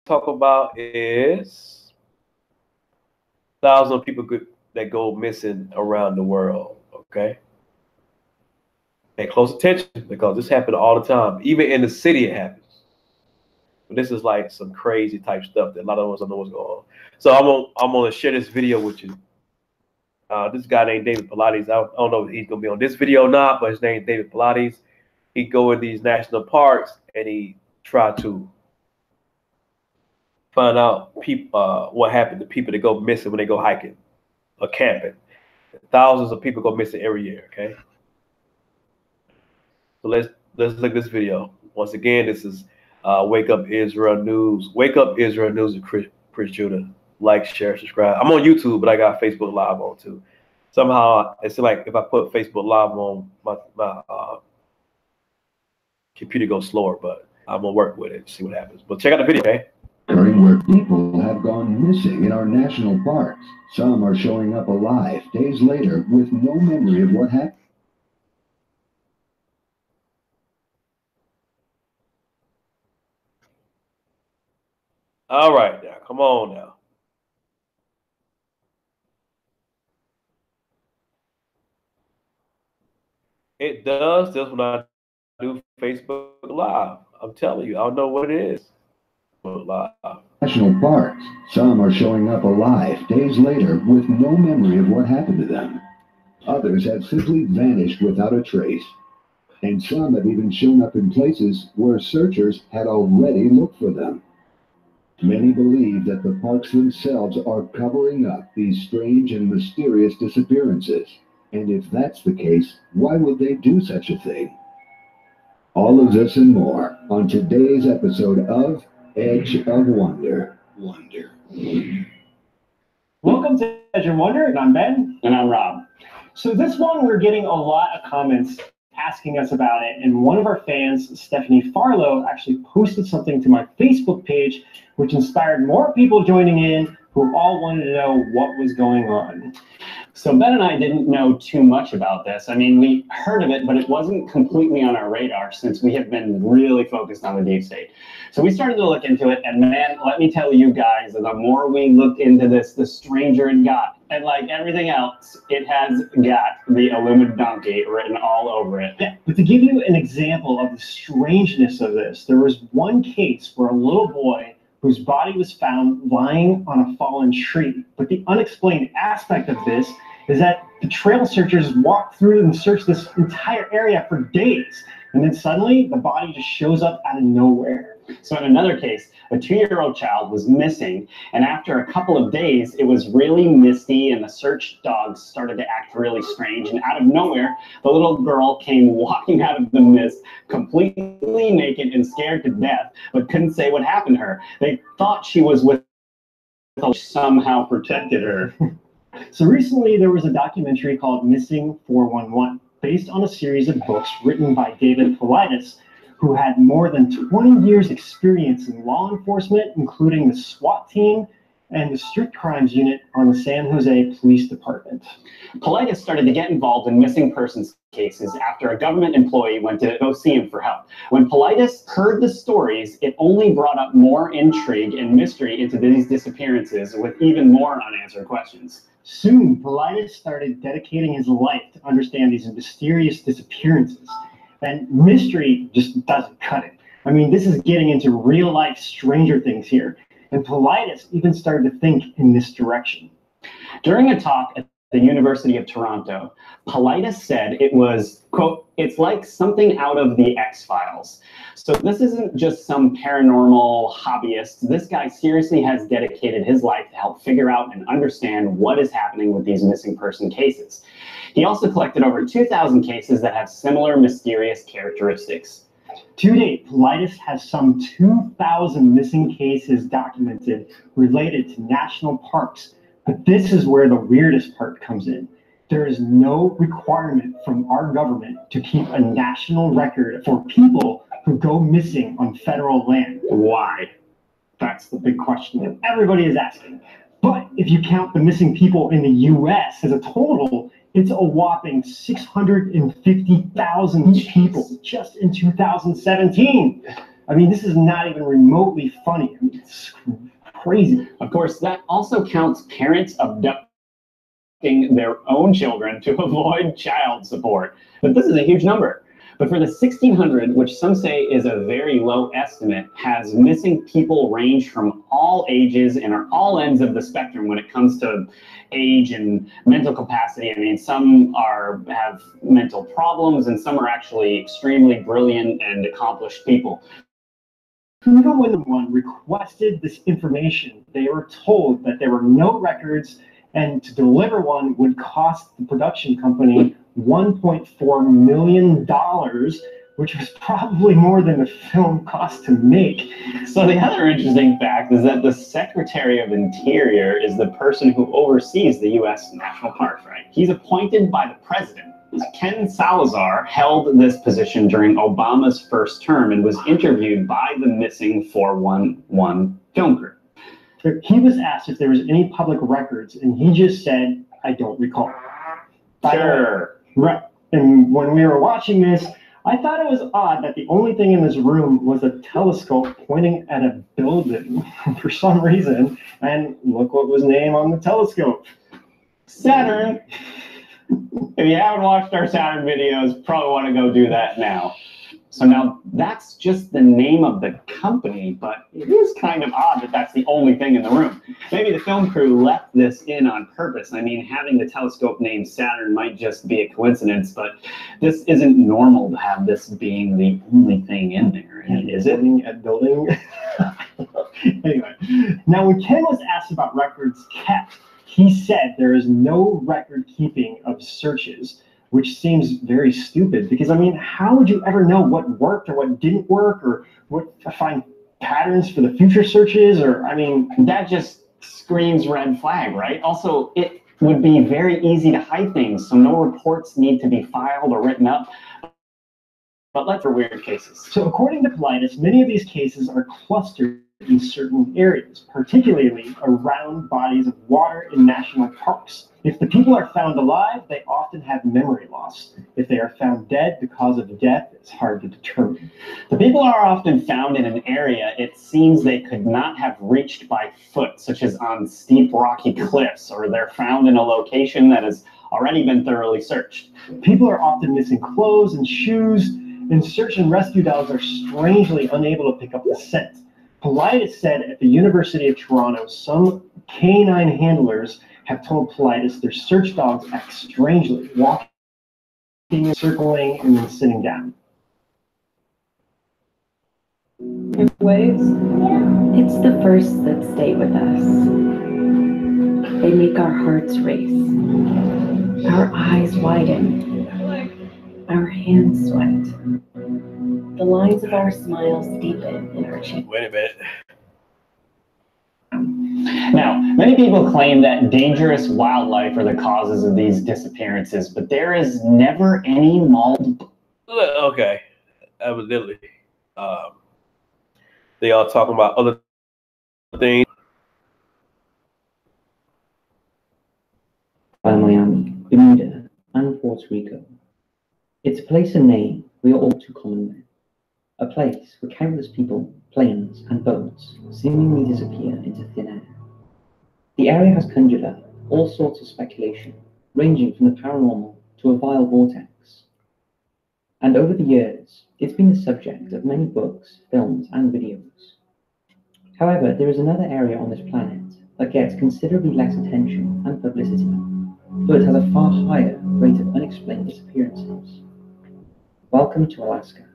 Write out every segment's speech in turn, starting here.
talk about is thousands of people that go missing around the world. Okay. Pay close attention because this happens all the time. Even in the city, it happens. But this is like some crazy type stuff that a lot of us don't know what's going on. So I'm gonna share this video with you. This guy named David Pilates. I don't know if he's gonna be on this video or not, but his name is David Pilates. He go in these national parks and he try to find out what happened to people that go missing when they go hiking or camping. Thousands of people go missing every year. Okay, so let's look at this video. Once again, this is Wake Up Israel News. Wake Up Israel News with Chris Judah. Like, share, subscribe. I'm on YouTube, but I got Facebook Live on too. Somehow it's like if I put Facebook Live on, my computer goes slower, but I'm gonna work with it, see what happens. But check out the video, okay? Where people have gone missing in our national parks. Some are showing up alive days later with no memory of what happened. All right, now, come on now. It does this when I do Facebook Live. I'm telling you, I don't know what it is. Live. National parks. Some are showing up alive days later with no memory of what happened to them. Others have simply vanished without a trace. And some have even shown up in places where searchers had already looked for them. Many believe that the parks themselves are covering up these strange and mysterious disappearances. And if that's the case, why would they do such a thing? All of this and more on today's episode of Edge of Wonder. Welcome to Edge of Wonder, and I'm Ben. And I'm Rob. So this one, we're getting a lot of comments asking us about it, and one of our fans, Stephanie Farlow, actually posted something to my Facebook page, which inspired more people joining in who all wanted to know what was going on. So Ben and I didn't know too much about this. I mean, we heard of it, but it wasn't completely on our radar since we have been really focused on the deep state. So we started to look into it, and man, let me tell you guys, the more we looked into this, the stranger it got. And like everything else, it has got the Illuminati written all over it. Yeah, but to give you an example of the strangeness of this, there was one case where a little boy whose body was found lying on a fallen tree. But the unexplained aspect of this is that the trail searchers walked through and searched this entire area for days. And then suddenly, the body just shows up out of nowhere. So in another case, a 2-year-old child was missing, and after a couple of days, it was really misty, and the search dogs started to act really strange, and out of nowhere, the little girl came walking out of the mist, completely naked and scared to death, but couldn't say what happened to her. They thought she was with somehow protected her. So recently, there was a documentary called Missing 411, based on a series of books written by David Pilates, who had more than 20 years experience in law enforcement, including the SWAT team and the Strict Crimes Unit on the San Jose Police Department. Pilates started to get involved in missing persons cases after a government employee went to go see him for help. When Pilates heard the stories, it only brought up more intrigue and mystery into these disappearances with even more unanswered questions. Soon, Pilates started dedicating his life to understand these mysterious disappearances. And mystery just doesn't cut it. I mean, this is getting into real-life Stranger Things here. And Pilates even started to think in this direction. During a talk at the University of Toronto, Pilates said it was, quote, "It's like something out of the X-Files." So this isn't just some paranormal hobbyist. This guy seriously has dedicated his life to help figure out and understand what is happening with these missing person cases. He also collected over 2,000 cases that have similar mysterious characteristics. To date, Pilates has some 2,000 missing cases documented related to national parks. But this is where the weirdest part comes in. There is no requirement from our government to keep a national record for people who go missing on federal land. Why? That's the big question that everybody is asking. But if you count the missing people in the US as a total, it's a whopping 650,000 people just in 2017. I mean, this is not even remotely funny. I mean, it's crazy. Of course, that also counts parents abducting their own children to avoid child support. But this is a huge number. But for the 1,600, which some say is a very low estimate, has missing people range from all ages and are all ends of the spectrum when it comes to age and mental capacity. I mean, some have mental problems and some are actually extremely brilliant and accomplished people. Even when one requested this information, they were told that there were no records, and to deliver one would cost the production company $1.4 million, which was probably more than the film cost to make. So the other interesting fact is that the Secretary of Interior is the person who oversees the U.S. national parks, right? He's appointed by the president. Ken Salazar held this position during Obama's first term and was interviewed by the missing 411 film crew. He was asked if there was any public records, and he just said, "I don't recall." Sure. Right. And when we were watching this, I thought it was odd that the only thing in this room was a telescope pointing at a building for some reason. And look what was named on the telescope. Saturn. If you haven't watched our Saturn videos, probably want to go do that now. So now that's just the name of the company, but it is kind of odd that that's the only thing in the room. Maybe the film crew left this in on purpose. I mean, having the telescope named Saturn might just be a coincidence, but this isn't normal to have this being the only thing in there, is it? At building. Anyway, now when Ken was asked about records kept, he said there is no record keeping of searches, which seems very stupid because, I mean, how would you ever know what worked or what didn't work or what to find patterns for the future searches? Or, I mean, that just screams red flag, right? Also, it would be very easy to hide things, so no reports need to be filed or written up. But let's for weird cases. So according to Paulides, many of these cases are clustered in certain areas, particularly around bodies of water in national parks. If the people are found alive, they often have memory loss. If they are found dead, the cause of death is hard to determine. The people are often found in an area it seems they could not have reached by foot, such as on steep rocky cliffs, or they're found in a location that has already been thoroughly searched. People are often missing clothes and shoes, and search and rescue dogs are strangely unable to pick up the scent. Paulides said at the University of Toronto, some canine handlers have told Paulides their search dogs act strangely, walking, circling, and then sitting down. Waves? It's the first that stay with us. They make our hearts race, our eyes widen, our hands sweat. The lines of our smiles deepen in our cheeks. Wait a minute. Now, many people claim that dangerous wildlife are the causes of these disappearances, but there is never any mauled. Okay, evidently, they are talking about other things. By Miami, Bermuda, and Puerto Rico. It's a place and name we are all too common with. A place where countless people, planes, and boats seemingly disappear into thin air. The area has conjured up all sorts of speculation, ranging from the paranormal to a vile vortex. And over the years, it's been the subject of many books, films, and videos. However, there is another area on this planet that gets considerably less attention and publicity, but has a far higher rate of unexplained disappearances. Welcome to Alaska.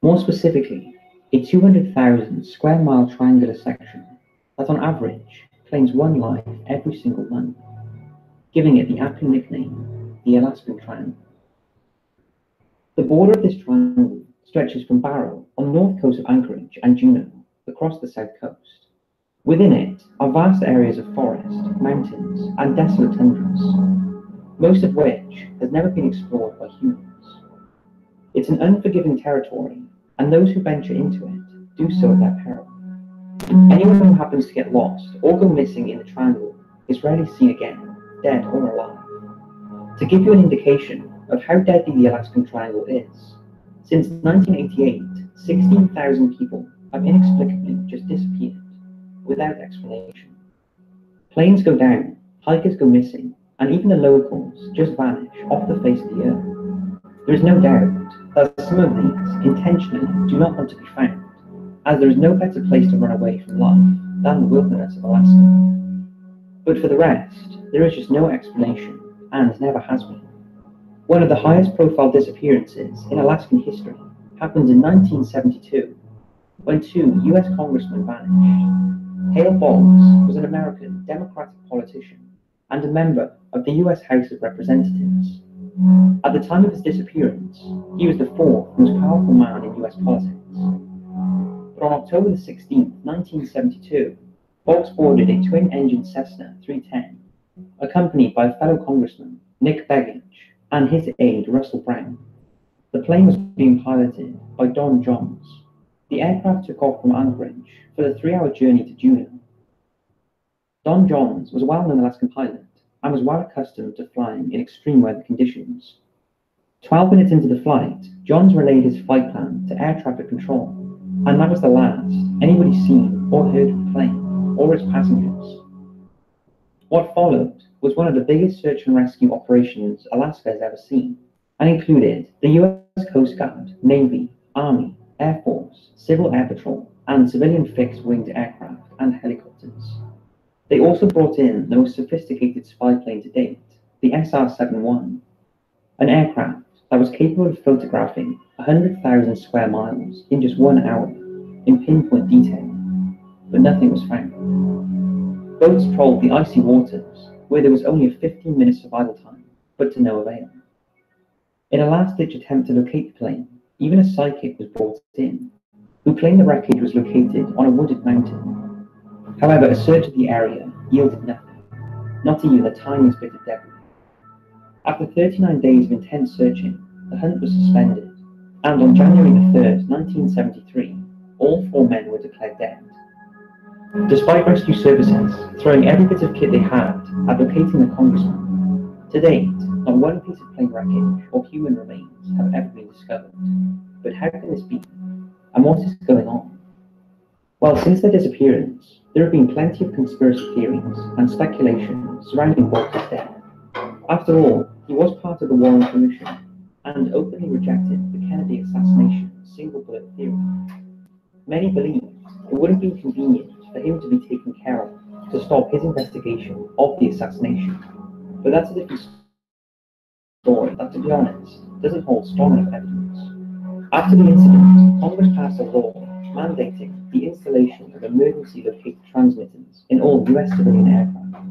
More specifically, a 200,000 square mile triangular section that on average claims one life every single month, giving it the aptly nickname the Alaskan Triangle. The border of this triangle stretches from Barrow on the north coast of Anchorage and Juneau across the south coast. Within it are vast areas of forest, mountains, and desolate tundras, most of which has never been explored by humans. It's an unforgiving territory, and those who venture into it do so at their peril. Anyone who happens to get lost or go missing in the triangle is rarely seen again, dead or alive. To give you an indication of how deadly the Alaskan Triangle is, since 1988, 16,000 people have inexplicably just disappeared, without explanation. Planes go down, hikers go missing, and even the locals just vanish off the face of the earth. There is no doubt that some of these intentionally do not want to be found, as there is no better place to run away from life than the wilderness of Alaska. But for the rest, there is just no explanation, and never has been. One of the highest profile disappearances in Alaskan history happened in 1972, when two US congressmen vanished. Hale Boggs was an American Democratic politician and a member of the US House of Representatives. At the time of his disappearance, he was the fourth most powerful man in US politics. But on October 16, 1972, Boggs boarded a twin-engine Cessna 310, accompanied by fellow congressman Nick Begich and his aide Russell Brown. The plane was being piloted by Don Johns. The aircraft took off from Anchorage for the 3-hour journey to Juneau. Don Johns was a well-known Alaskan pilot and was well accustomed to flying in extreme weather conditions. 12 minutes into the flight, Johns relayed his flight plan to air traffic control, and that was the last anybody seen or heard of the plane or its passengers. What followed was one of the biggest search and rescue operations Alaska has ever seen, and included the US Coast Guard, Navy, Army, Air Force, Civil Air Patrol, and civilian fixed-winged aircraft and helicopters. They also brought in the most sophisticated spy plane to date, the SR-71, an aircraft that was capable of photographing 100,000 square miles in just 1 hour in pinpoint detail, but nothing was found. Boats trawled the icy waters, where there was only a 15-minute survival time, but to no avail. In a last-ditch attempt to locate the plane, even a psychic was brought in, who claimed the wreckage was located on a wooded mountain. However, a search of the area yielded nothing, not even the tiniest bit of debris. After 39 days of intense searching, the hunt was suspended, and on January 3rd, 1973, all 4 men were declared dead. Despite rescue services throwing every bit of kit they had at locating the congressman, to date, not one piece of plane wreckage or human remains have ever been discovered. But how can this be? And what is going on? Well, since their disappearance, there have been plenty of conspiracy theories and speculation surrounding Boggs' death. After all, he was part of the Warren Commission and openly rejected the Kennedy assassination single bullet theory. Many believed it wouldn't be convenient for him to be taken care of to stop his investigation of the assassination. But that's a different story that, to be honest, doesn't hold strong enough evidence. After the incident, Congress passed a law mandating the installation of emergency locator transmitters in all US civilian aircraft.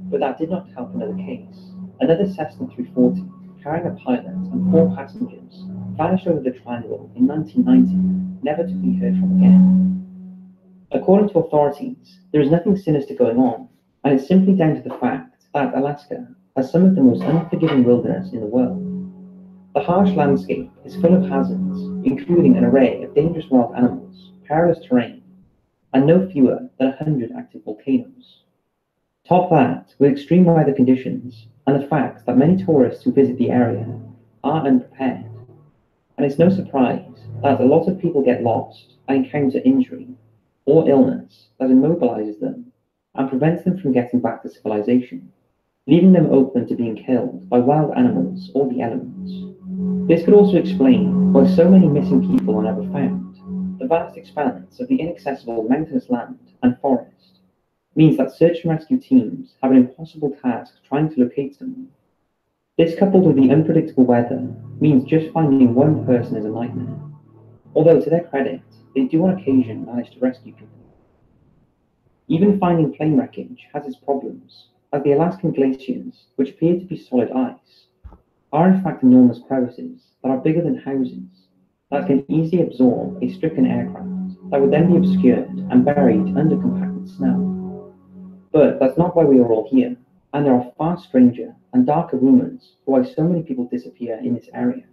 But that did not help another case. Another Cessna 340, carrying a pilot and 4 passengers, vanished over the triangle in 1990, never to be heard from again. According to authorities, there is nothing sinister going on, and it's simply down to the fact that Alaska has some of the most unforgiving wilderness in the world. The harsh landscape is full of hazards, including an array of dangerous wild animals, perilous terrain, and no fewer than 100 active volcanoes. Top that with extreme weather conditions and the fact that many tourists who visit the area are unprepared. And it's no surprise that a lot of people get lost and encounter injury or illness that immobilizes them and prevents them from getting back to civilization, leaving them open to being killed by wild animals or the elements. This could also explain why so many missing people are never found. The vast expanse of the inaccessible mountainous land and forest means that search and rescue teams have an impossible task trying to locate someone. This, coupled with the unpredictable weather, means just finding one person is a nightmare. Although, to their credit, they do on occasion manage to rescue people. Even finding plane wreckage has its problems, as the Alaskan glaciers, which appear to be solid ice, are in fact enormous crevices that are bigger than houses that can easily absorb a stricken aircraft that would then be obscured and buried under compacted snow. But that's not why we are all here, and there are far stranger and darker rumors for why so many people disappear in this area.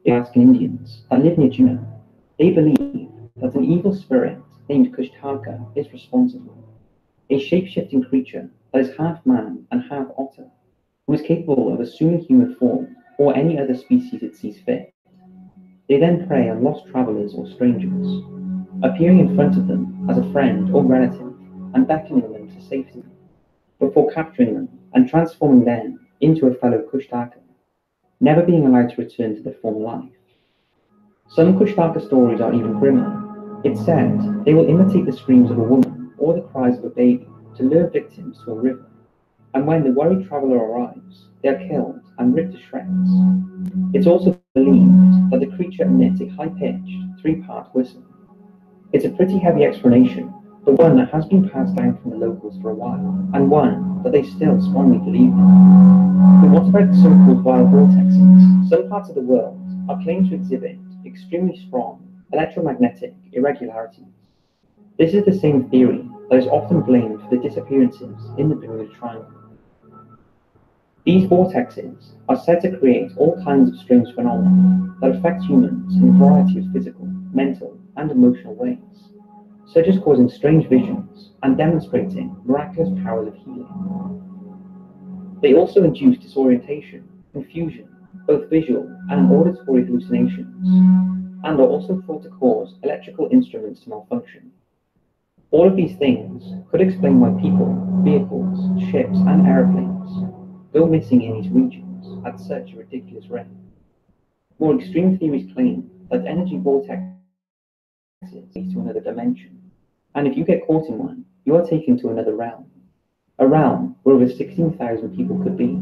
Alaskan Indians that live near Juneau, they believe that an evil spirit named Kushtaka is responsible, a shape-shifting creature that is half man and half otter, who is capable of assuming human form or any other species it sees fit. They then prey on lost travelers or strangers, appearing in front of them as a friend or relative and beckoning them to safety, before capturing them and transforming them into a fellow Kushtaka, never being allowed to return to their former life. Some Kushtaka stories are even grimmer. It's said they will imitate the screams of a woman or the cries of a baby to lure victims to a river, and when the worried traveler arrives, they are killed and ripped to shreds. It's also believed that the creature emits a high-pitched, three-part whistle. It's a pretty heavy explanation, but one that has been passed down from the locals for a while, and one that they still strongly believe in. But what about the so-called wild vortexes? Some parts of the world are claimed to exhibit extremely strong electromagnetic irregularities. This is the same theory that is often blamed for the disappearances in the Bermuda Triangle. These vortexes are said to create all kinds of strange phenomena that affect humans in a variety of physical, mental, and emotional ways, such as causing strange visions and demonstrating miraculous powers of healing. They also induce disorientation, confusion, both visual and auditory hallucinations, and are also thought to cause electrical instruments to malfunction. All of these things could explain why people, vehicles, ships, and airplanes go missing in these regions at such a ridiculous rate. More extreme theories claim that energy vortexes lead to another dimension, and if you get caught in one, you are taken to another realm, a realm where over 16,000 people could be.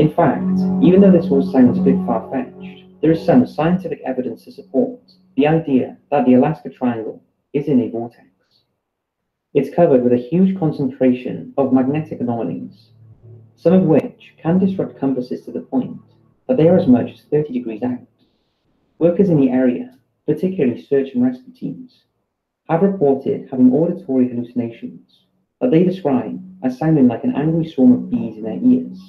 In fact, even though this all sounds a bit far-fetched, there is some scientific evidence to support the idea that the Alaska Triangle is in a vortex. It's covered with a huge concentration of magnetic anomalies, some of which can disrupt compasses to the point that they are as much as 30 degrees out. Workers in the area, particularly search and rescue teams, have reported having auditory hallucinations that they describe as sounding like an angry swarm of bees in their ears.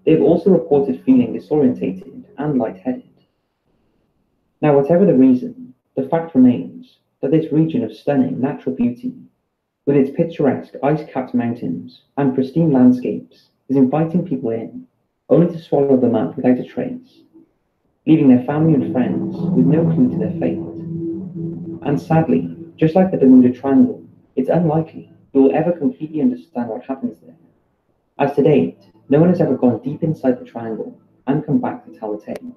They have also reported feeling disorientated and lightheaded. Now, whatever the reason, the fact remains that this region of stunning natural beauty, with its picturesque ice-capped mountains and pristine landscapes, is inviting people in, only to swallow them up without a trace, leaving their family and friends with no clue to their fate. And sadly, just like the Bermuda Triangle, it's unlikely we will ever completely understand what happens there, as to date, no one has ever gone deep inside the triangle and come back to tell the tale.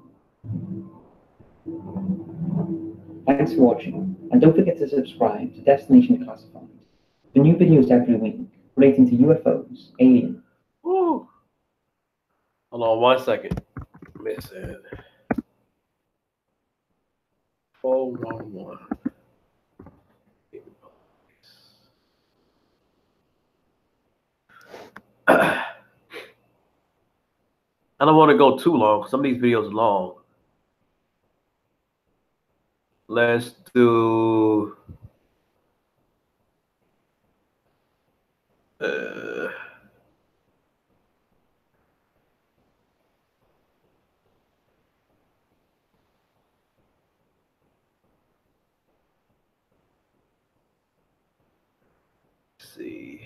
Thanks for watching, and don't forget to subscribe to Destination Declassified for new videos every week relating to UFOs, aliens. Woo. Hold on 1 second. Missing 411. I don't want to go too long. Some of these videos are long. Let's do see.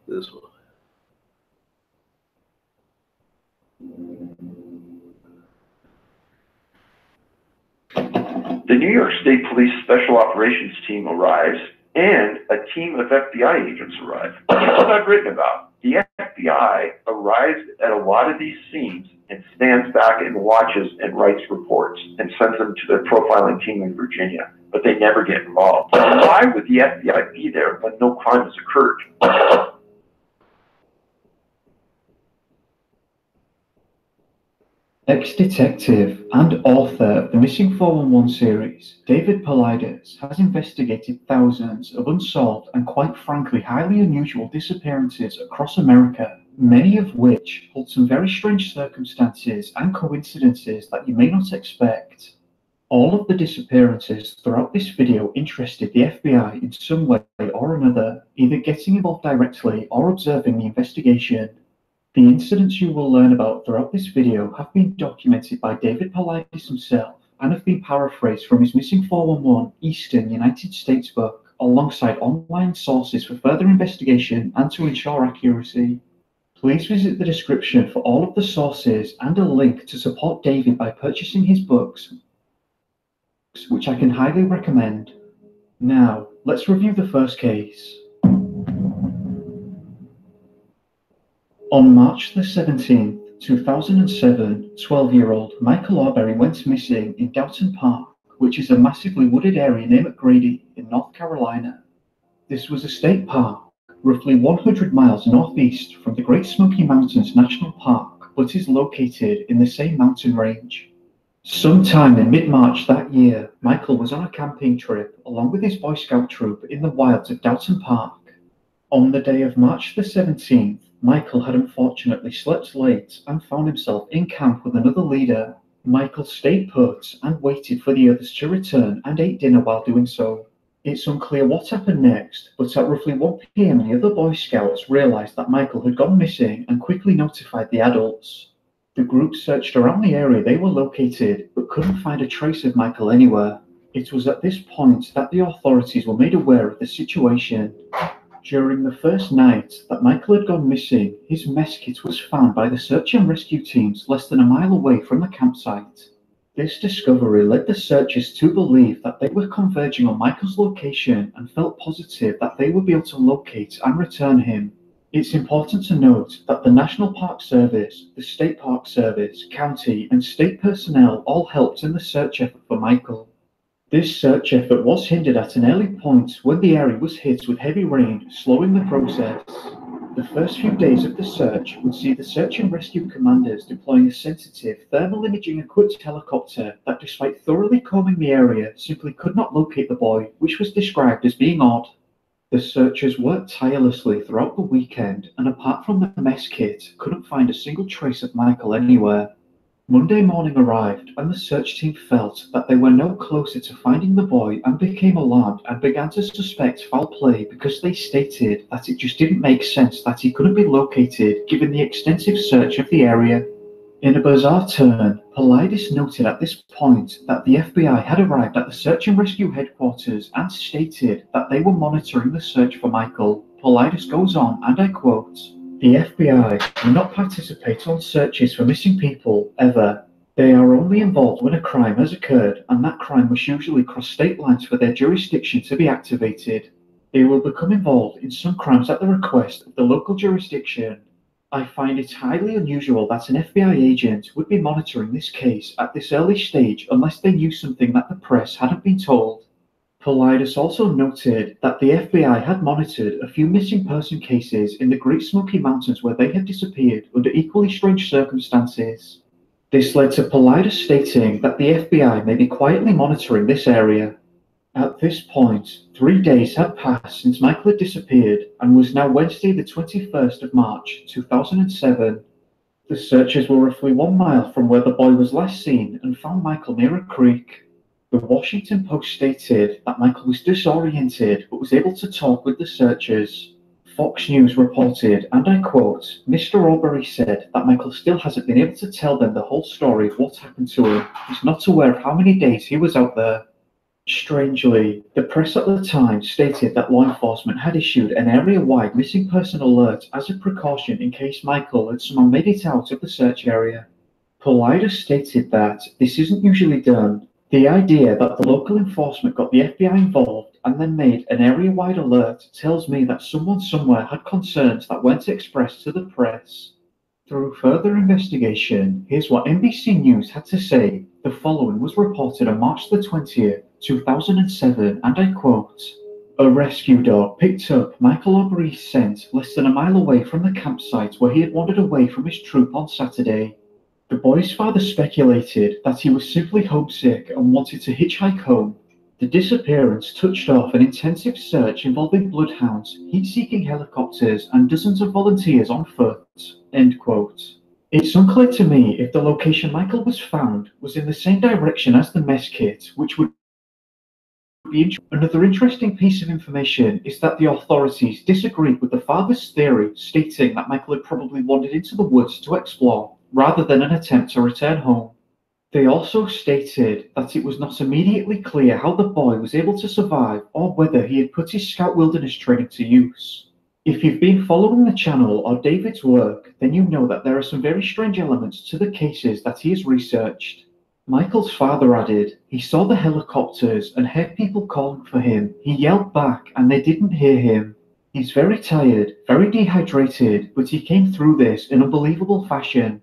This one. The New York State Police Special Operations Team arrives, and a team of FBI agents arrive. That's what I've written about. The FBI arrives at a lot of these scenes and stands back and watches and writes reports and sends them to their profiling team in Virginia, but they never get involved. Why would the FBI be there when no crime has occurred? Ex-detective and author of the Missing 411 series, David Paulides has investigated thousands of unsolved and quite frankly highly unusual disappearances across America, many of which hold some very strange circumstances and coincidences that you may not expect. All of the disappearances throughout this video interested the FBI in some way or another, either getting involved directly or observing the investigation. The incidents you will learn about throughout this video have been documented by David Paulides himself and have been paraphrased from his Missing 411 Eastern United States book, alongside online sources for further investigation and to ensure accuracy. Please visit the description for all of the sources and a link to support David by purchasing his books, which I can highly recommend. Now, let's review the first case. On March the 17th, 2007, 12-year-old Michael Arbery went missing in Downton Park, which is a massively wooded area near McGrady in North Carolina. This was a state park, roughly 100 miles northeast from the Great Smoky Mountains National Park, but is located in the same mountain range. Sometime in mid-March that year, Michael was on a camping trip along with his Boy Scout troop in the wilds of Downton Park. On the day of March the 17th, Michael had unfortunately slept late and found himself in camp with another leader. Michael stayed put and waited for the others to return and ate dinner while doing so. It's unclear what happened next, but at roughly 1 p.m. the other Boy Scouts realized that Michael had gone missing and quickly notified the adults. The group searched around the area they were located, but couldn't find a trace of Michael anywhere. It was at this point that the authorities were made aware of the situation. During the first night that Michael had gone missing, his mess kit was found by the search and rescue teams less than a mile away from the campsite. This discovery led the searchers to believe that they were converging on Michael's location and felt positive that they would be able to locate and return him. It's important to note that the National Park Service, the State Park Service, county, and state personnel all helped in the search effort for Michael. This search effort was hindered at an early point when the area was hit with heavy rain, slowing the process. The first few days of the search would see the search and rescue commanders deploying a sensitive, thermal imaging equipped helicopter that, despite thoroughly combing the area, simply could not locate the boy, which was described as being odd. The searchers worked tirelessly throughout the weekend, and apart from the mess kit, couldn't find a single trace of Michael anywhere. Monday morning arrived, and the search team felt that they were no closer to finding the boy and became alarmed and began to suspect foul play because they stated that it just didn't make sense that he couldn't be located given the extensive search of the area. In a bizarre turn, Politis noted at this point that the FBI had arrived at the search and rescue headquarters and stated that they were monitoring the search for Michael. Politis goes on, and I quote, "The FBI do not participate on searches for missing people, ever. They are only involved when a crime has occurred, and that crime must usually cross state lines for their jurisdiction to be activated. They will become involved in some crimes at the request of the local jurisdiction. I find it highly unusual that an FBI agent would be monitoring this case at this early stage unless they knew something that the press hadn't been told." Politis also noted that the FBI had monitored a few missing person cases in the Great Smoky Mountains where they had disappeared under equally strange circumstances. This led to Politis stating that the FBI may be quietly monitoring this area. At this point, 3 days had passed since Michael had disappeared and was now Wednesday the 21st of March, 2007. The searchers were roughly 1 mile from where the boy was last seen and found Michael near a creek. The Washington Post stated that Michael was disoriented but was able to talk with the searchers. Fox News reported, and I quote, "Mr. Arbery said that Michael still hasn't been able to tell them the whole story of what happened to him. He's not aware of how many days he was out there." Strangely, the press at the time stated that law enforcement had issued an area-wide missing person alert as a precaution in case Michael had somehow made it out of the search area. Politis stated that this isn't usually done. The idea that the local enforcement got the FBI involved and then made an area-wide alert tells me that someone somewhere had concerns that weren't expressed to the press. Through further investigation, here's what NBC News had to say. The following was reported on March the 20th, 2007, and I quote, "A rescue dog picked up Michael Arbery's scent less than a mile away from the campsite where he had wandered away from his troop on Saturday. The boy's father speculated that he was simply homesick and wanted to hitchhike home. The disappearance touched off an intensive search involving bloodhounds, heat-seeking helicopters, and dozens of volunteers on foot." End quote. It's unclear to me if the location Michael was found was in the same direction as the mess kit, which would be another interesting piece of information is that the authorities disagreed with the father's theory, stating that Michael had probably wandered into the woods to explore, rather than an attempt to return home. They also stated that it was not immediately clear how the boy was able to survive or whether he had put his Scout Wilderness training to use. If you've been following the channel or David's work, then you know that there are some very strange elements to the cases that he has researched. Michael's father added, he saw the helicopters and heard people calling for him. He yelled back and they didn't hear him. He's very tired, very dehydrated, but he came through this in unbelievable fashion.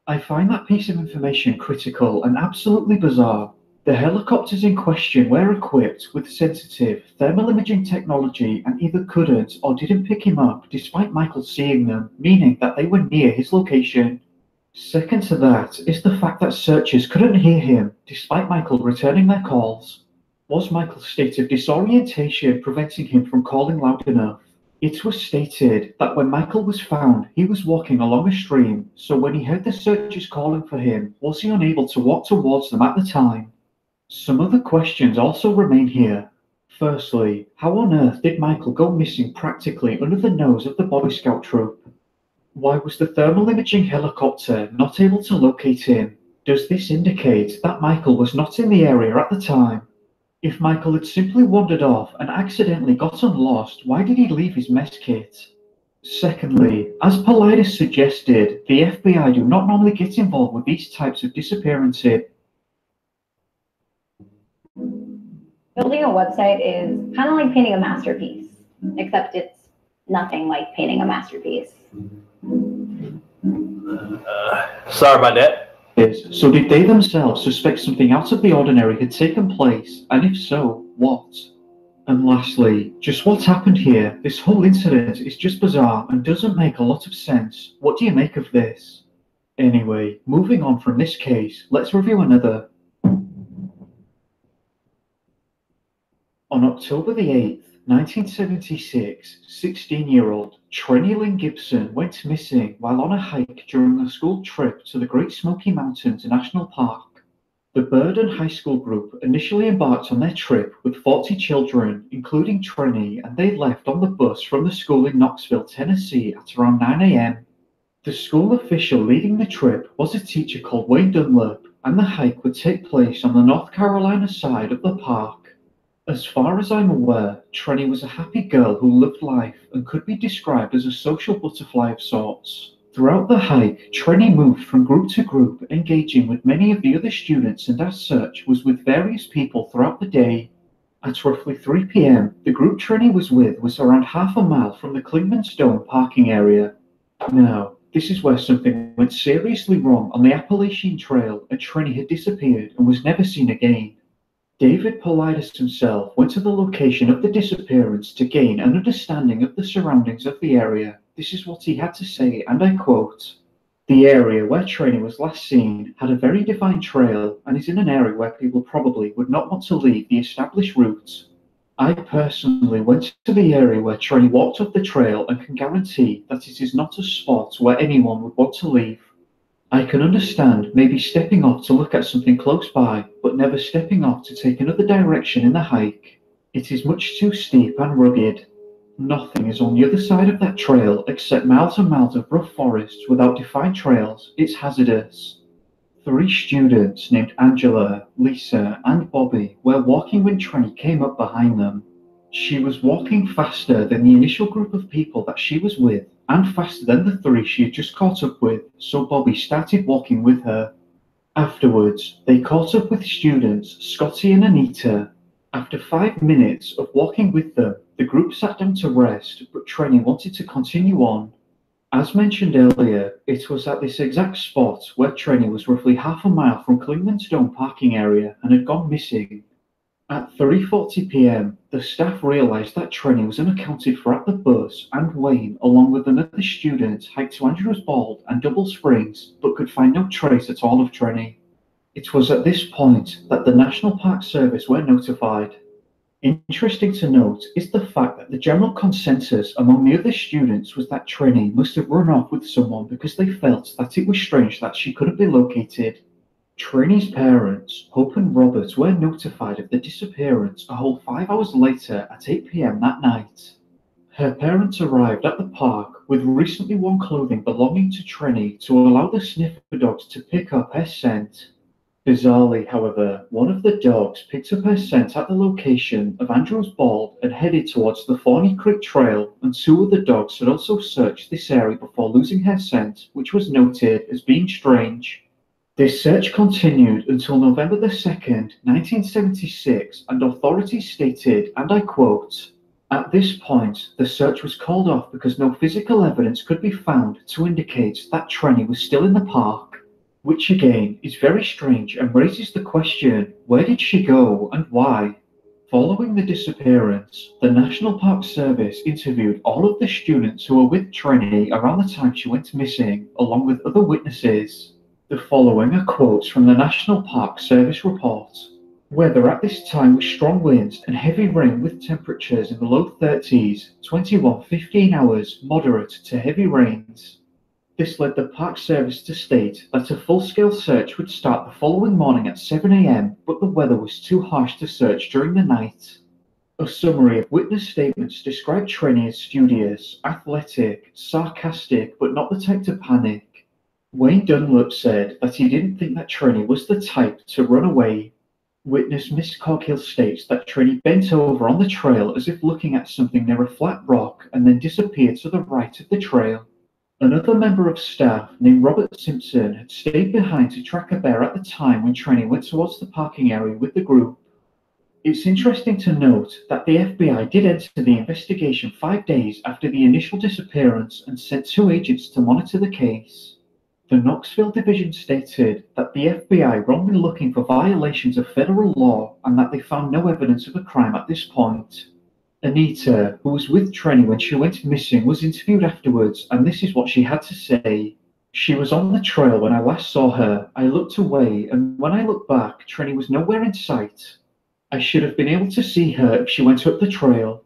I find that piece of information critical and absolutely bizarre. The helicopters in question were equipped with sensitive thermal imaging technology and either couldn't or didn't pick him up despite Michael seeing them, meaning that they were near his location. Second to that is the fact that searchers couldn't hear him despite Michael returning their calls. Was Michael's state of disorientation preventing him from calling loud enough? It was stated that when Michael was found, he was walking along a stream, so when he heard the searchers calling for him, was he unable to walk towards them at the time? Some other questions also remain here. Firstly, how on earth did Michael go missing practically under the nose of the Boy Scout troop? Why was the thermal imaging helicopter not able to locate him? Does this indicate that Michael was not in the area at the time? If Michael had simply wandered off and accidentally gotten lost, why did he leave his mess kit? Secondly, as Paulides suggested, the FBI do not normally get involved with these types of disappearances. Building a website is kind of like painting a masterpiece, except it's nothing like painting a masterpiece. Sorry about that. So did they themselves suspect something out of the ordinary had taken place, and if so, what? And lastly, just what happened here? This whole incident is just bizarre and doesn't make a lot of sense. What do you make of this? Anyway, moving on from this case, let's review another. On October the 8th, 1976, 16-year-old Trenny Lynn Gibson went missing while on a hike during a school trip to the Great Smoky Mountains National Park. The Burden High School group initially embarked on their trip with 40 children, including Trenny, and they left on the bus from the school in Knoxville, Tennessee at around 9 a.m. The school official leading the trip was a teacher called Wayne Dunlap, and the hike would take place on the North Carolina side of the park. As far as I'm aware, Trenny was a happy girl who loved life and could be described as a social butterfly of sorts. Throughout the hike, Trenny moved from group to group, engaging with many of the other students, and as such was with various people throughout the day. At roughly 3 p.m., the group Trenny was with was around half a mile from the Clingman's Dome parking area. Now, this is where something went seriously wrong on the Appalachian Trail, and Trenny had disappeared and was never seen again. David Paulides himself went to the location of the disappearance to gain an understanding of the surroundings of the area. This is what he had to say, and I quote, "The area where Trenny was last seen had a very defined trail and is in an area where people probably would not want to leave the established routes. I personally went to the area where Trenny walked off the trail and can guarantee that it is not a spot where anyone would want to leave. I can understand maybe stepping off to look at something close by, but never stepping off to take another direction in the hike. It is much too steep and rugged. Nothing is on the other side of that trail except miles and miles of rough forests without defined trails. It's hazardous." 3 students named Angela, Lisa, and Bobby were walking when Trenny came up behind them. She was walking faster than the initial group of people that she was with, and faster than the 3 she had just caught up with, so Bobby started walking with her. Afterwards, they caught up with students Scotty and Anita. After 5 minutes of walking with them, the group sat down to rest, but Trenny wanted to continue on. As mentioned earlier, it was at this exact spot where Trenny was roughly half a mile from Clingman's Dome parking area and had gone missing. At 3:40 p.m., the staff realized that Trenny was unaccounted for at the bus, and Wayne, along with another student, hiked to Andrews Bald and Double Springs, but could find no trace at all of Trenny. It was at this point that the National Park Service were notified. Interesting to note is the fact that the general consensus among the other students was that Trenny must have run off with someone because they felt that it was strange that she couldn't be located. Trenny's parents, Hope and Robert, were notified of the disappearance a whole 5 hours later at 8 p.m. that night. Her parents arrived at the park with recently worn clothing belonging to Trenny to allow the sniffer dogs to pick up her scent. Bizarrely, however, one of the dogs picked up her scent at the location of Andrews Bald and headed towards the Thorny Creek Trail, and two other dogs had also searched this area before losing her scent, which was noted as being strange. This search continued until November the 2nd, 1976, and authorities stated, and I quote, "At this point, the search was called off because no physical evidence could be found to indicate that Trenny was still in the park." Which again is very strange and raises the question, where did she go and why? Following the disappearance, the National Park Service interviewed all of the students who were with Trenny around the time she went missing, along with other witnesses. The following are quotes from the National Park Service report. Weather at this time was strong winds and heavy rain with temperatures in the low 30s, 15 hours, moderate to heavy rains. This led the Park Service to state that a full-scale search would start the following morning at 7 a.m., but the weather was too harsh to search during the night. A summary of witness statements described Trenny as studious, athletic, sarcastic, but not the type to panic. Wayne Dunlop said that he didn't think that Trenny was the type to run away. Witness Miss Coghill states that Trenny bent over on the trail as if looking at something near a flat rock and then disappeared to the right of the trail. Another member of staff named Robert Simpson had stayed behind to track a bear at the time when Trenny went towards the parking area with the group. It's interesting to note that the FBI did enter the investigation 5 days after the initial disappearance and sent 2 agents to monitor the case. The Knoxville Division stated that the FBI were only looking for violations of federal law and that they found no evidence of a crime at this point. Anita, who was with Trenny when she went missing, was interviewed afterwards, and this is what she had to say. "She was on the trail when I last saw her. I looked away, and when I looked back, Trenny was nowhere in sight. I should have been able to see her if she went up the trail.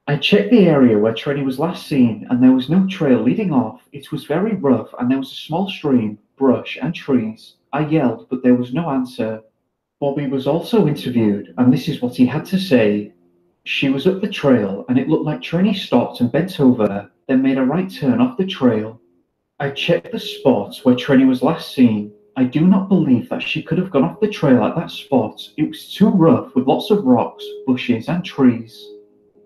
I checked the area where Trenny was last seen, and there was no trail leading off. It was very rough, and there was a small stream, brush, and trees. I yelled, but there was no answer." Bobby was also interviewed, and this is what he had to say. "She was up the trail, and it looked like Trenny stopped and bent over, then made a right turn off the trail. I checked the spot where Trenny was last seen. I do not believe that she could have gone off the trail at that spot. It was too rough with lots of rocks, bushes, and trees."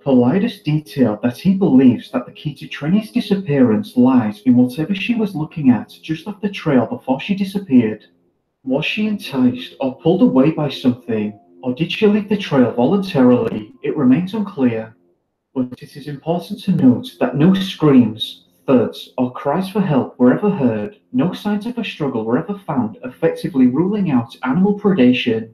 Politis detailed that he believes that the key to Trenny's disappearance lies in whatever she was looking at just off the trail before she disappeared. Was she enticed or pulled away by something? Or did she leave the trail voluntarily? It remains unclear. But it is important to note that no screams, thuds, or cries for help were ever heard. No signs of a struggle were ever found, effectively ruling out animal predation.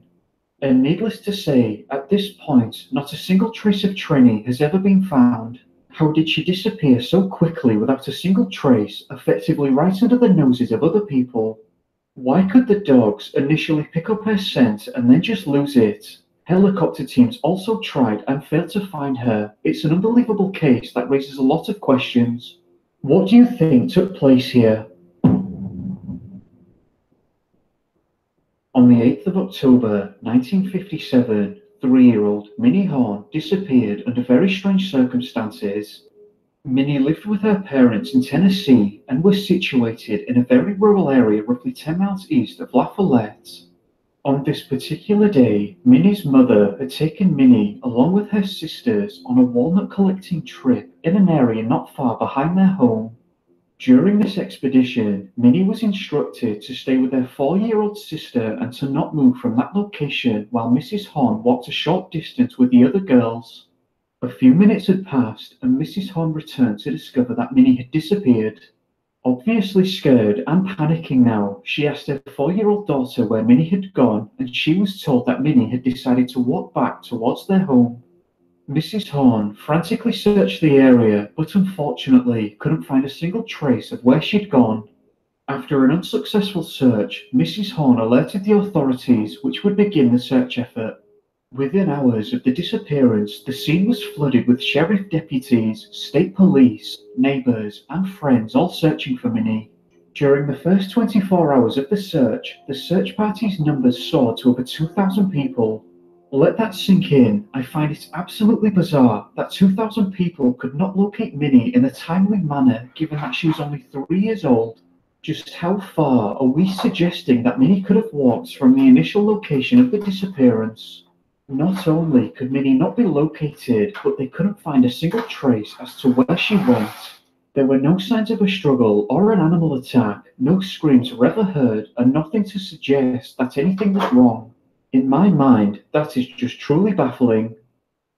And needless to say, at this point, not a single trace of Trenny has ever been found. How did she disappear so quickly without a single trace, effectively right under the noses of other people? Why could the dogs initially pick up her scent and then just lose it? Helicopter teams also tried and failed to find her. It's an unbelievable case that raises a lot of questions. What do you think took place here? On the 8th of October, 1957, 3-year-old Minnie Horn disappeared under very strange circumstances. Minnie lived with her parents in Tennessee and was situated in a very rural area roughly 10 miles east of Lafayette. On this particular day, Minnie's mother had taken Minnie along with her sisters on a walnut collecting trip in an area not far behind their home. During this expedition, Minnie was instructed to stay with her 4-year-old sister and to not move from that location while Mrs. Horn walked a short distance with the other girls. A few minutes had passed and Mrs. Horn returned to discover that Minnie had disappeared. Obviously scared and panicking now, she asked her 4-year-old daughter where Minnie had gone, and she was told that Minnie had decided to walk back towards their home. Mrs. Horn frantically searched the area, but unfortunately couldn't find a single trace of where she'd gone. After an unsuccessful search, Mrs. Horn alerted the authorities, which would begin the search effort. Within hours of the disappearance, the scene was flooded with sheriff deputies, state police, neighbors, and friends all searching for Minnie. During the first 24 hours of the search party's numbers soared to over 2,000 people. Let that sink in. I find it absolutely bizarre that 2,000 people could not locate Minnie in a timely manner, given that she was only 3 years old. Just how far are we suggesting that Minnie could have walked from the initial location of the disappearance? Not only could Minnie not be located, but they couldn't find a single trace as to where she went. There were no signs of a struggle or an animal attack, no screams were ever heard, and nothing to suggest that anything was wrong. In my mind, that is just truly baffling.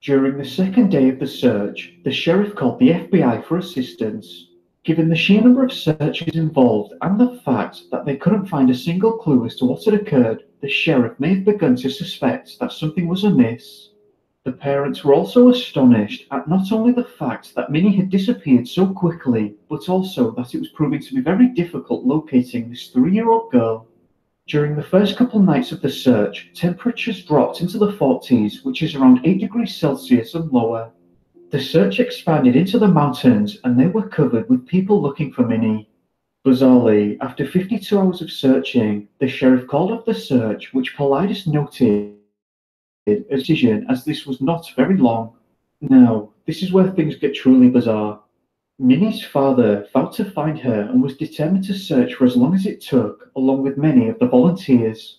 During the second day of the search, the sheriff called the FBI for assistance. Given the sheer number of searches involved and the fact that they couldn't find a single clue as to what had occurred, the sheriff may have begun to suspect that something was amiss. The parents were also astonished at not only the fact that Minnie had disappeared so quickly, but also that it was proving to be very difficult locating this 3-year-old girl. During the first couple nights of the search, temperatures dropped into the 40s, which is around 8 degrees Celsius and lower. The search expanded into the mountains, and they were covered with people looking for Minnie. Bizarrely, after 52 hours of searching, the sheriff called off the search, which Paulides noted a decision as this was not very long. Now, this is where things get truly bizarre. Minnie's father vowed to find her and was determined to search for as long as it took, along with many of the volunteers.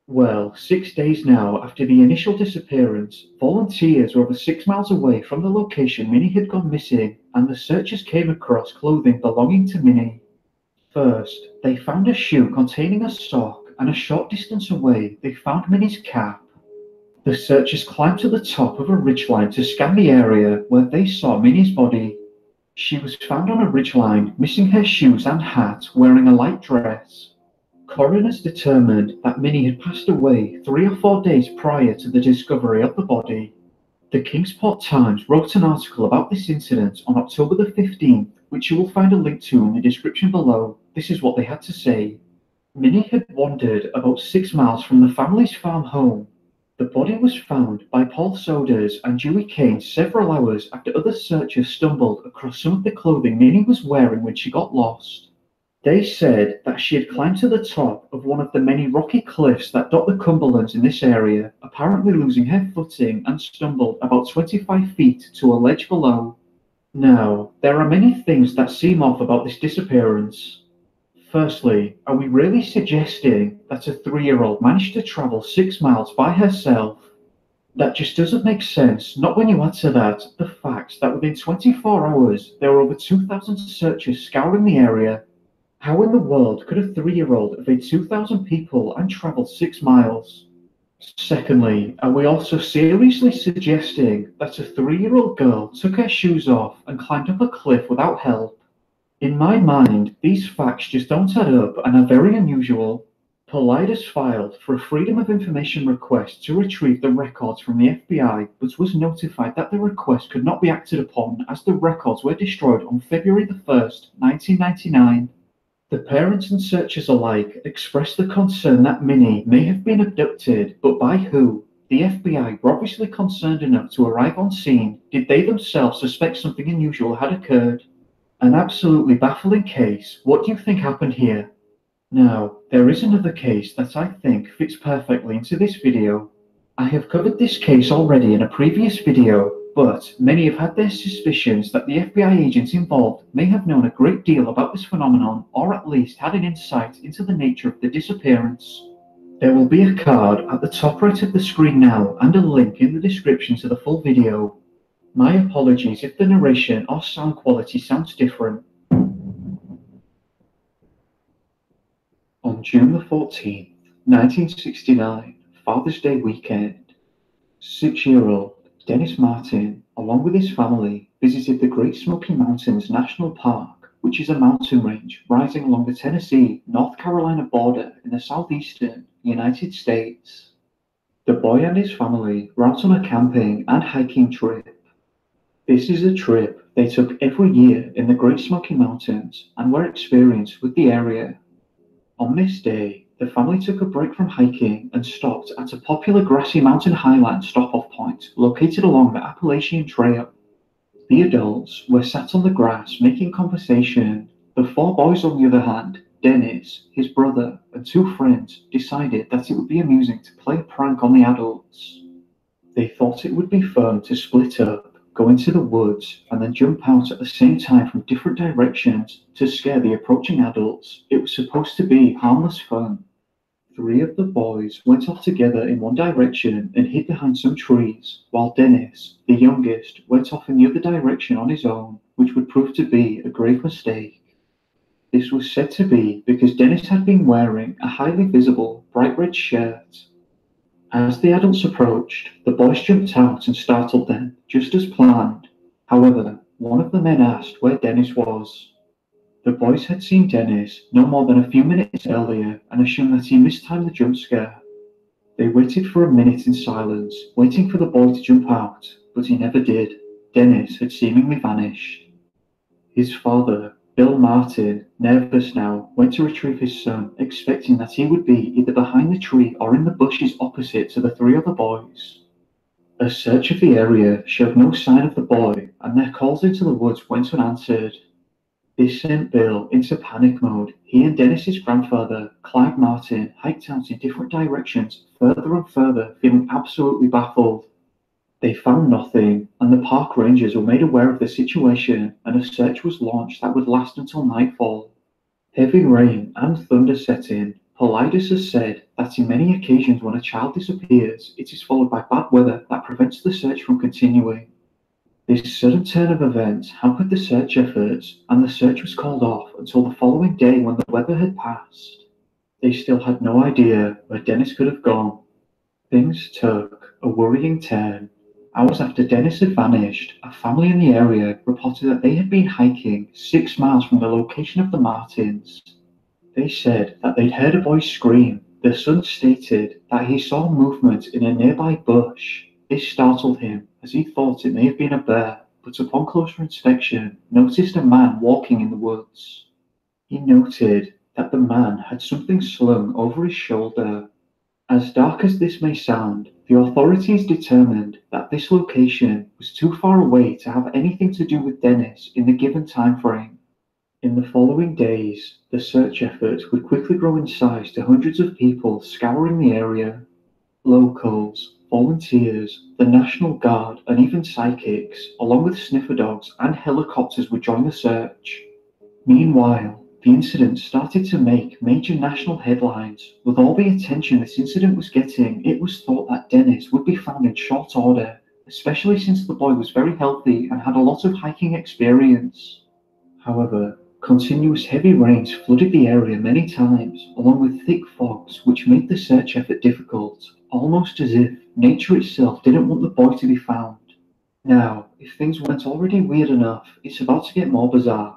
Well, 6 days now after the initial disappearance, volunteers were over 6 miles away from the location Minnie had gone missing, and the searchers came across clothing belonging to Minnie. First, they found a shoe containing a sock, and a short distance away, they found Minnie's cap. The searchers climbed to the top of a ridgeline to scan the area where they saw Minnie's body. She was found on a ridgeline, missing her shoes and hat, wearing a light dress. Coroners determined that Minnie had passed away 3 or 4 days prior to the discovery of the body. The Kingsport Times wrote an article about this incident on October the 15th, which you will find a link to in the description below. This is what they had to say. Minnie had wandered about 6 miles from the family's farm home. The body was found by Paul Soders and Dewey Kane several hours after other searchers stumbled across some of the clothing Minnie was wearing when she got lost. They said that she had climbed to the top of one of the many rocky cliffs that dot the Cumberlands in this area, apparently losing her footing, and stumbled about 25 feet to a ledge below. Now, there are many things that seem off about this disappearance. Firstly, are we really suggesting that a 3-year-old managed to travel 6 miles by herself? That just doesn't make sense, not when you add to that the fact that within 24 hours there were over 2,000 searchers scouring the area. How in the world could a 3-year-old evade 2,000 people and travel 6 miles? Secondly, are we also seriously suggesting that a 3-year-old girl took her shoes off and climbed up a cliff without help? In my mind, these facts just don't add up and are very unusual. Paulides filed for a Freedom of Information request to retrieve the records from the FBI, but was notified that the request could not be acted upon as the records were destroyed on February the 1st, 1999. The parents and searchers alike expressed the concern that Minnie may have been abducted, but by who? The FBI were obviously concerned enough to arrive on scene. Did they themselves suspect something unusual had occurred? An absolutely baffling case. What do you think happened here? Now, there is another case that I think fits perfectly into this video. I have covered this case already in a previous video, but many have had their suspicions that the FBI agents involved may have known a great deal about this phenomenon, or at least had an insight into the nature of the disappearance. There will be a card at the top right of the screen now, and a link in the description to the full video. My apologies if the narration or sound quality sounds different. On June the 14th, 1969, Father's Day weekend, 6-year-old Dennis Martin, along with his family, visited the Great Smoky Mountains National Park, which is a mountain range rising along the Tennessee-North Carolina border in the southeastern United States. The boy and his family were out on a camping and hiking trip. This is a trip they took every year in the Great Smoky Mountains and were experienced with the area. On this day, the family took a break from hiking and stopped at a popular grassy mountain highland stop-off point located along the Appalachian Trail. The adults were sat on the grass making conversation. The 4 boys, on the other hand, Dennis, his brother, and 2 friends, decided that it would be amusing to play a prank on the adults. They thought it would be fun to split up, go into the woods, and then jump out at the same time from different directions to scare the approaching adults. It was supposed to be harmless fun. 3 of the boys went off together in one direction and hid behind some trees, while Dennis, the youngest, went off in the other direction on his own, which would prove to be a grave mistake. This was said to be because Dennis had been wearing a highly visible, bright red shirt. As the adults approached, the boys jumped out and startled them, just as planned. However, one of the men asked where Dennis was. The boys had seen Dennis no more than a few minutes earlier and assumed that he mistimed the jump scare. They waited for a minute in silence, waiting for the boy to jump out, but he never did. Dennis had seemingly vanished. His father, Bill Martin, nervous now, went to retrieve his son, expecting that he would be either behind the tree or in the bushes opposite to the 3 other boys. A search of the area showed no sign of the boy, and their calls into the woods went unanswered. This sent Bill into panic mode. He and Dennis's grandfather, Clyde Martin, hiked out in different directions, further and further, feeling absolutely baffled. They found nothing, and the park rangers were made aware of the situation, and a search was launched that would last until nightfall. Heavy rain and thunder set in. Paulides has said that in many occasions when a child disappears, it is followed by bad weather that prevents the search from continuing. This sudden turn of events hampered the search efforts, and the search was called off until the following day when the weather had passed. They still had no idea where Dennis could have gone. Things took a worrying turn. Hours after Dennis had vanished, a family in the area reported that they had been hiking 6 miles from the location of the Martins. They said that they'd heard a voice scream. The son stated that he saw movement in a nearby bush. This startled him, as he thought it may have been a bear, but upon closer inspection, noticed a man walking in the woods. He noted that the man had something slung over his shoulder. As dark as this may sound, the authorities determined that this location was too far away to have anything to do with Dennis in the given time frame. In the following days, the search efforts would quickly grow in size to hundreds of people scouring the area. Locals, volunteers, the National Guard, and even psychics, along with sniffer dogs and helicopters, would join the search. Meanwhile, the incident started to make major national headlines. With all the attention this incident was getting, it was thought that Dennis would be found in short order, especially since the boy was very healthy and had a lot of hiking experience. However, continuous heavy rains flooded the area many times, along with thick fogs, which made the search effort difficult, almost as if nature itself didn't want the boy to be found. Now, if things weren't already weird enough, it's about to get more bizarre.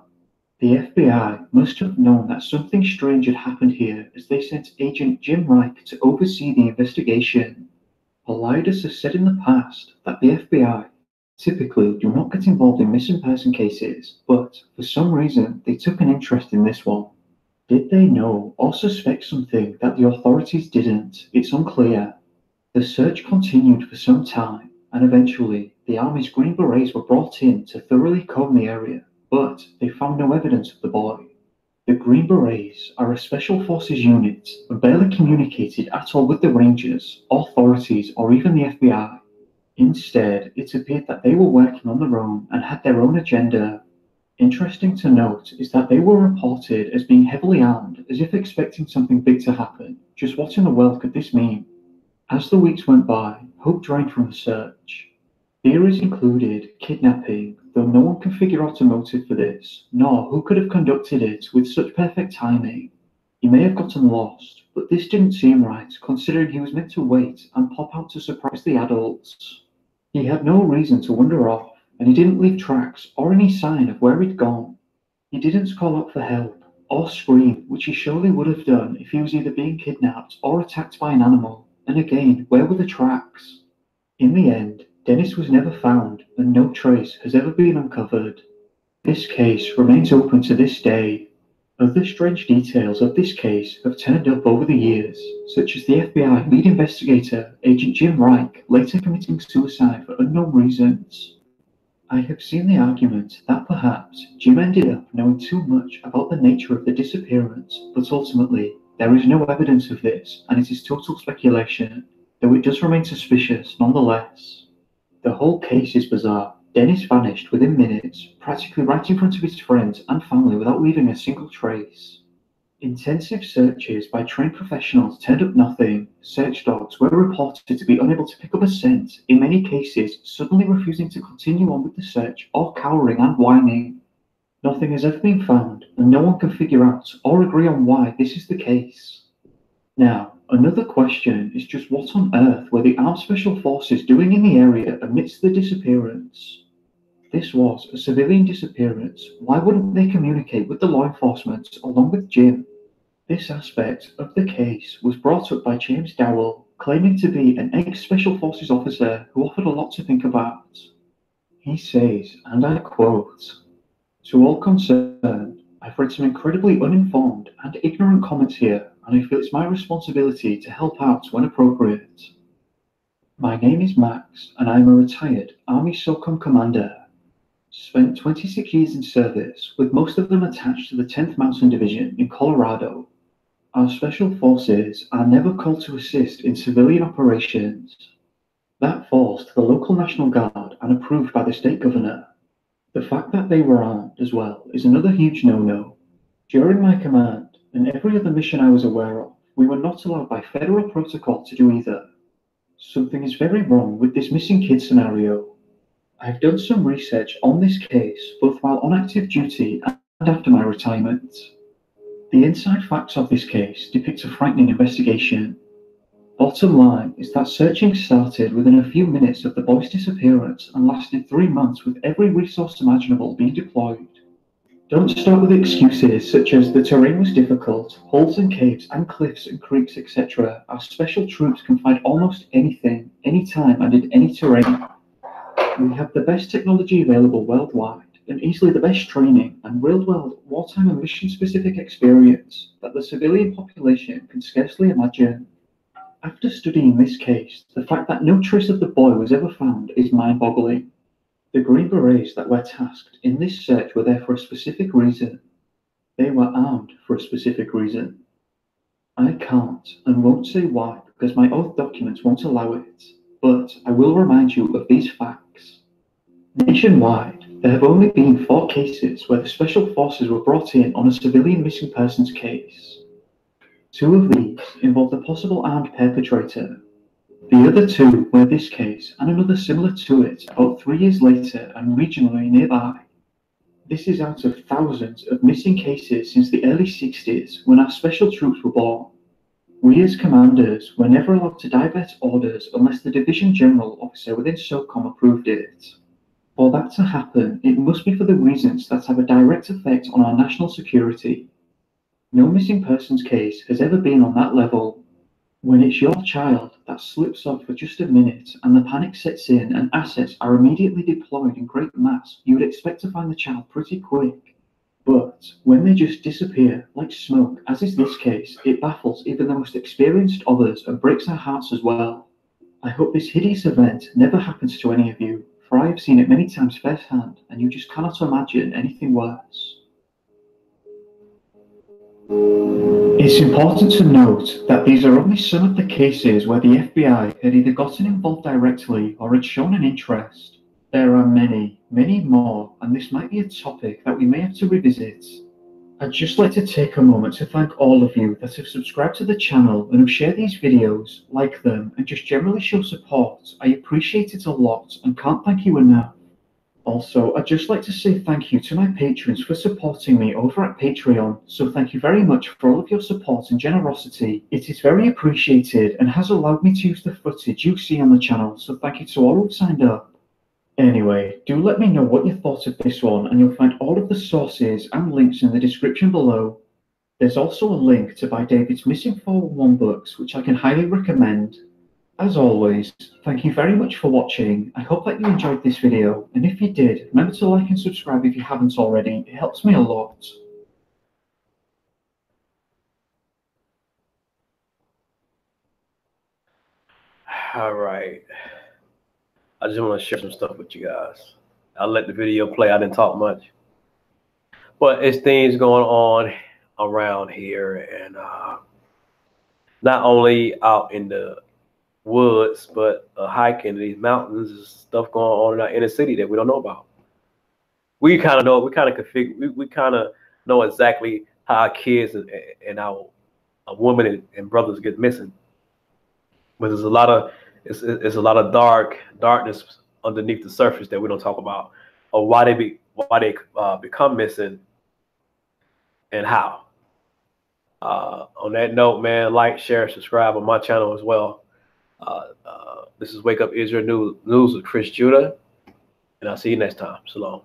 The FBI must have known that something strange had happened here, as they sent Agent Jim Reich to oversee the investigation. Paulides has said in the past that the FBI typically do not get involved in missing person cases, but for some reason they took an interest in this one. Did they know or suspect something that the authorities didn't? It's unclear. The search continued for some time, and eventually the Army's Green Berets were brought in to thoroughly comb the area, but they found no evidence of the boy. The Green Berets are a special forces unit and barely communicated at all with the Rangers, authorities, or even the FBI. Instead, it appeared that they were working on their own and had their own agenda. Interesting to note is that they were reported as being heavily armed, as if expecting something big to happen. Just what in the world could this mean? As the weeks went by, hope drained from the search. Theories included kidnapping, though no one can figure out a motive for this, nor who could have conducted it with such perfect timing. He may have gotten lost, but this didn't seem right, considering he was meant to wait and pop out to surprise the adults. He had no reason to wander off, and he didn't leave tracks or any sign of where he'd gone. He didn't call out for help or scream, which he surely would have done if he was either being kidnapped or attacked by an animal. And again, where were the tracks? In the end, Dennis was never found, and no trace has ever been uncovered. This case remains open to this day. Other strange details of this case have turned up over the years, such as the FBI lead investigator, Agent Jim Reich, later committing suicide for unknown reasons. I have seen the argument that perhaps Jim ended up knowing too much about the nature of the disappearance, but ultimately, there is no evidence of this, and it is total speculation, though it does remain suspicious nonetheless. The whole case is bizarre, Dennis vanished within minutes, practically right in front of his friends and family without leaving a single trace. Intensive searches by trained professionals turned up nothing. Search dogs were reported to be unable to pick up a scent, in many cases suddenly refusing to continue on with the search or cowering and whining. Nothing has ever been found, and no one can figure out or agree on why this is the case. Now, another question is just what on earth were the armed special forces doing in the area amidst the disappearance? This was a civilian disappearance. Why wouldn't they communicate with the law enforcement along with Jim? This aspect of the case was brought up by James Dowell, claiming to be an ex-Special Forces officer who offered a lot to think about. He says, and I quote, "To all concerned, I've read some incredibly uninformed and ignorant comments here, and I feel it's my responsibility to help out when appropriate. My name is Max, and I'm a retired Army SOCOM commander. Spent 26 years in service, with most of them attached to the 10th Mountain Division in Colorado. Our special forces are never called to assist in civilian operations. That falls to the local National Guard and approved by the state governor. The fact that they were armed as well is another huge no-no. During my command, and every other mission I was aware of, we were not allowed by federal protocol to do either. Something is very wrong with this missing kid scenario. I've done some research on this case, both while on active duty and after my retirement. The inside facts of this case depict a frightening investigation. Bottom line is that searching started within a few minutes of the boy's disappearance and lasted 3 months with every resource imaginable being deployed. Don't start with excuses such as the terrain was difficult, holes and caves and cliffs and creeks, etc. Our special troops can find almost anything, anytime and in any terrain. We have the best technology available worldwide, and easily the best training and real-world wartime and mission-specific experience that the civilian population can scarcely imagine. After studying this case, the fact that no trace of the boy was ever found is mind-boggling. The Green Berets that were tasked in this search were there for a specific reason. They were armed for a specific reason. I can't and won't say why because my oath documents won't allow it, but I will remind you of these facts. Nationwide, there have only been 4 cases where the Special Forces were brought in on a civilian missing persons case. 2 of these involved a possible armed perpetrator. The other 2 were this case and another similar to it about 3 years later and regionally nearby. This is out of thousands of missing cases since the early 60s when our special troops were born. We as commanders were never allowed to divert orders unless the Division General Officer within SOCOM approved it. For that to happen, it must be for the reasons that have a direct effect on our national security. No missing persons case has ever been on that level. When it's your child that slips off for just a minute and the panic sets in and assets are immediately deployed in great mass, you would expect to find the child pretty quick. But when they just disappear like smoke, as is this case, it baffles even the most experienced of us and breaks our hearts as well. I hope this hideous event never happens to any of you, for I have seen it many times firsthand, and you just cannot imagine anything worse. It's important to note that these are only some of the cases where the FBI had either gotten involved directly or had shown an interest. There are many, many more, and this might be a topic that we may have to revisit. I'd just like to take a moment to thank all of you that have subscribed to the channel and who share these videos, like them, and just generally show support. I appreciate it a lot and can't thank you enough. Also, I'd just like to say thank you to my patrons for supporting me over at Patreon, so thank you very much for all of your support and generosity. It is very appreciated and has allowed me to use the footage you see on the channel, so thank you to all who've signed up. Anyway, do let me know what you thought of this one, and you'll find all of the sources and links in the description below. There's also a link to buy David's Missing 411 books, which I can highly recommend. As always, thank you very much for watching. I hope that you enjoyed this video, and if you did, remember to like and subscribe if you haven't already. It helps me a lot. All right. I just want to share some stuff with you guys. I'll let the video play. I didn't talk much. But it's things going on around here, and not only out in the woods, but a hike in these mountains. There's stuff going on in our inner city that we don't know about. We kind of know. We kind of configure. We kind of know exactly how our kids and our women and brothers get missing. But there's it's a lot of darkness underneath the surface that we don't talk about, or why they become missing and how. On that note, man, like, share, subscribe on my channel as well. This is Wake Up Israel News with Chris Judah, and I'll see you next time. Shalom.